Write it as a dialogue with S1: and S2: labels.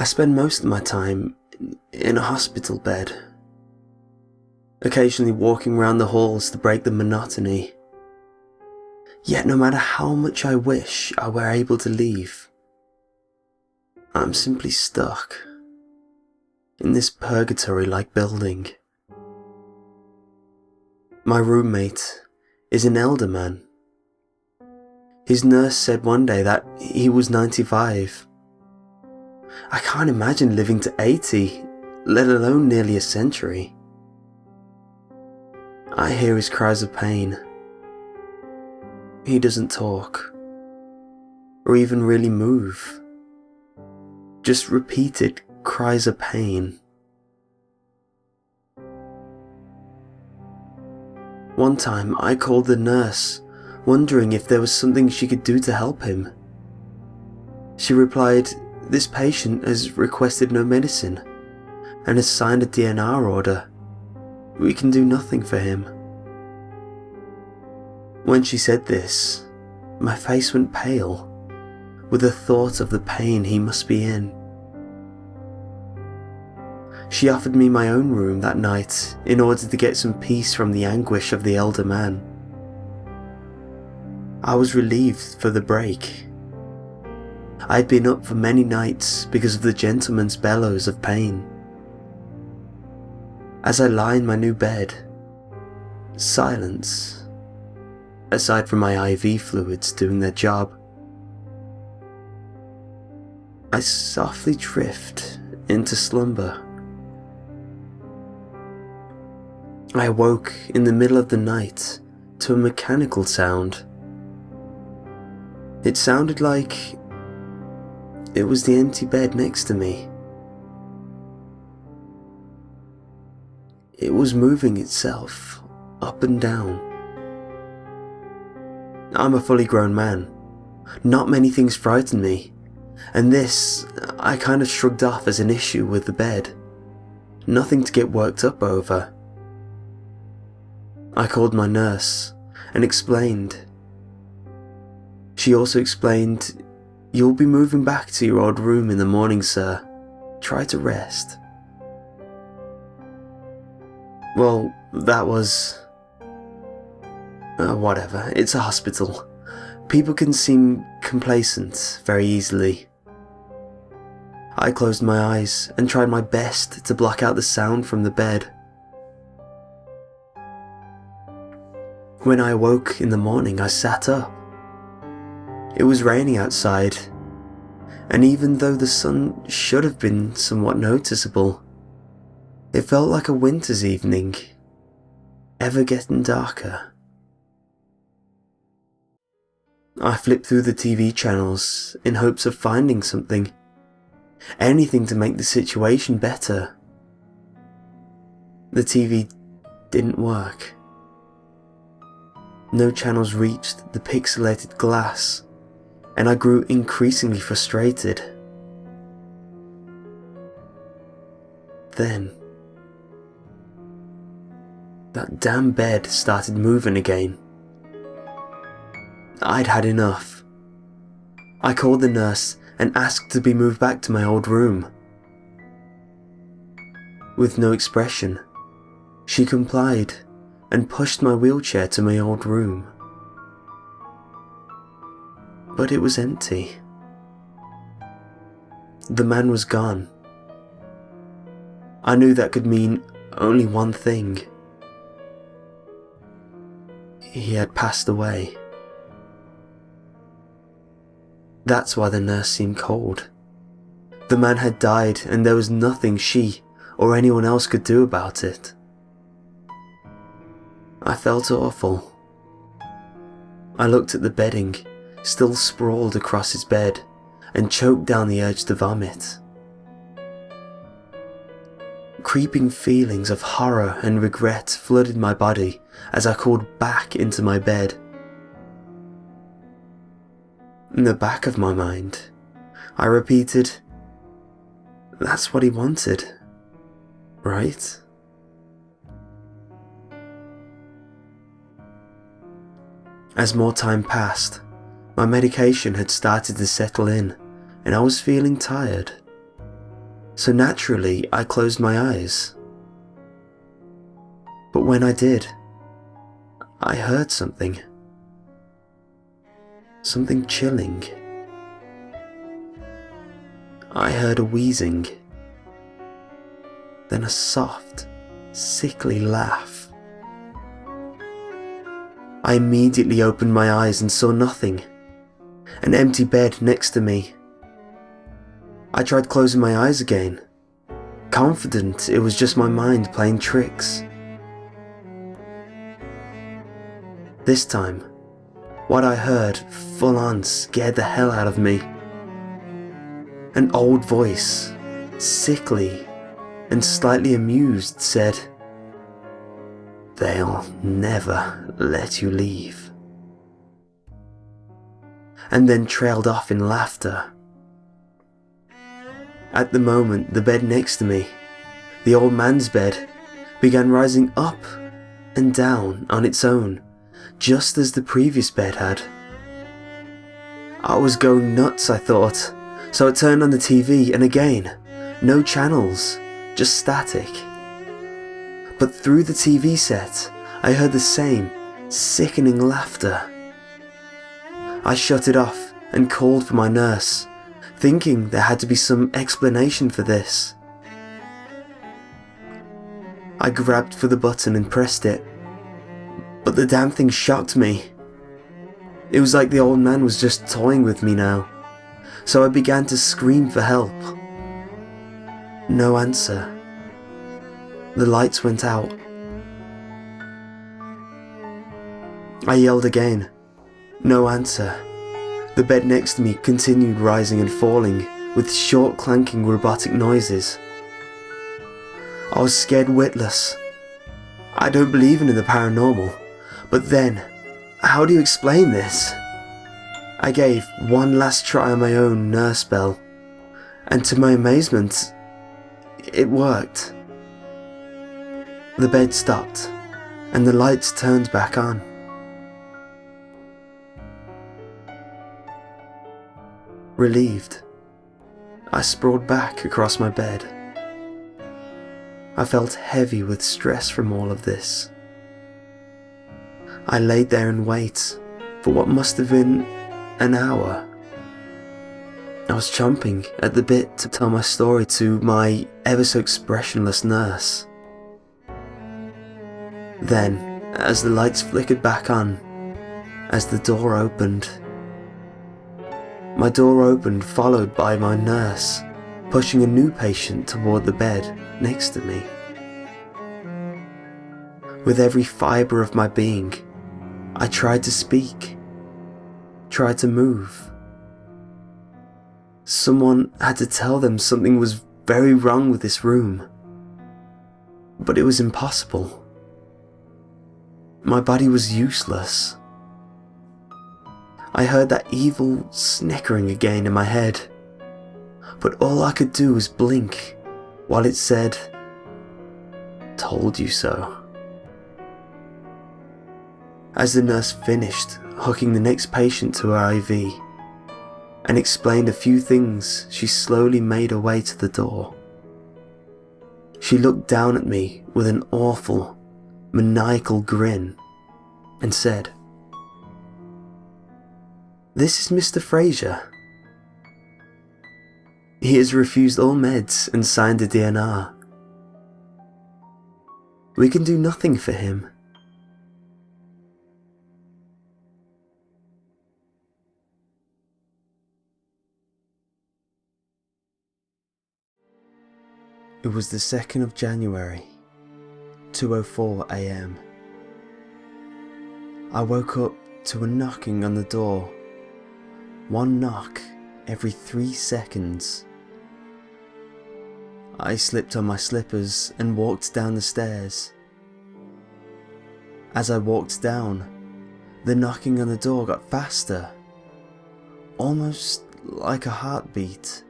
S1: I spend most of my time in a hospital bed, occasionally walking around the halls to break the monotony. Yet no matter how much I wish I were able to leave, I'm simply stuck in this purgatory-like building. My roommate is an elder man. His nurse said one day that he was 95. I can't imagine living to 80, let alone nearly a century. I hear his cries of pain. He doesn't talk, or even really move. Just repeated cries of pain. One time I called the nurse, wondering if there was something she could do to help him. She replied, "This patient has requested no medicine and has signed a DNR order. We can do nothing for him." When she said this, my face went pale with the thought of the pain he must be in. She offered me my own room that night in order to get some peace from the anguish of the elder man. I was relieved for the break. I had been up for many nights because of the gentleman's bellows of pain. As I lie in my new bed, silence, aside from my IV fluids doing their job. I softly drift into slumber. I awoke in the middle of the night to a mechanical sound. It sounded like it was the empty bed next to me. It was moving itself up and down. I'm a fully grown man. Not many things frighten me, and this I kind of shrugged off as an issue with the bed. Nothing to get worked up over. I called my nurse and explained. She also explained, "You'll be moving back to your old room in the morning, sir. Try to rest." Well, that was... whatever, it's a hospital. People can seem complacent very easily. I closed my eyes and tried my best to block out the sound from the bed. When I awoke in the morning, I sat up. It was raining outside, and even though the sun should have been somewhat noticeable, it felt like a winter's evening, ever getting darker. I flipped through the TV channels in hopes of finding something, anything to make the situation better. The TV didn't work. No channels reached the pixelated glass, and I grew increasingly frustrated. Then, that damn bed started moving again. I'd had enough. I called the nurse and asked to be moved back to my old room. With no expression, she complied and pushed my wheelchair to my old room. But it was empty. The man was gone. I knew that could mean only one thing. He had passed away. That's why the nurse seemed cold. The man had died, and there was nothing she or anyone else could do about it. I felt awful. I looked at the bedding, still sprawled across his bed, and choked down the urge to vomit. Creeping feelings of horror and regret flooded my body as I crawled back into my bed. In the back of my mind, I repeated, "That's what he wanted, right?" As more time passed, my medication had started to settle in, and I was feeling tired. so naturally I closed my eyes. But when I did, I heard something. Something chilling. I heard a wheezing, then a soft, sickly laugh. I immediately opened my eyes and saw nothing. An empty bed next to me. I tried closing my eyes again, confident it was just my mind playing tricks. This time, what I heard full on scared the hell out of me. An old voice, sickly and slightly amused, said, "They'll never let you leave," and then trailed off in laughter. At the moment, the bed next to me, the old man's bed, began rising up and down on its own, just as the previous bed had. I was going nuts, I thought, so I turned on the TV, and again, no channels, just static. But through the TV set, I heard the same sickening laughter. I shut it off and called for my nurse, thinking there had to be some explanation for this. I grabbed for the button and pressed it, but the damn thing shocked me. It was like the old man was just toying with me now, so I began to scream for help. No answer. The lights went out. I yelled again. No answer. The bed next to me continued rising and falling with short clanking robotic noises. I was scared witless. I don't believe in the paranormal, but then, how do you explain this? I gave one last try on my own nurse spell, and to my amazement, it worked. The bed stopped, and the lights turned back on. Relieved, I sprawled back across my bed. I felt heavy with stress from all of this. I laid there in wait for what must have been an hour. I was chomping at the bit to tell my story to my ever so expressionless nurse. Then, as the lights flickered back on, as the door opened, my door opened, followed by my nurse pushing a new patient toward the bed next to me. With every fibre of my being, I tried to speak, tried to move. Someone had to tell them something was very wrong with this room, but it was impossible. My body was useless. I heard that evil snickering again in my head, but all I could do was blink while it said, "Told you so." As the nurse finished hooking the next patient to her IV and explained a few things, she slowly made her way to the door. She looked down at me with an awful, maniacal grin and said, "This is Mr. Fraser. He has refused all meds and signed a DNR. We can do nothing for him." It was the 2nd of January, 2:04 AM. I woke up to a knocking on the door. One knock every 3 seconds. I slipped on my slippers and walked down the stairs. As I walked down, the knocking on the door got faster, almost like a heartbeat.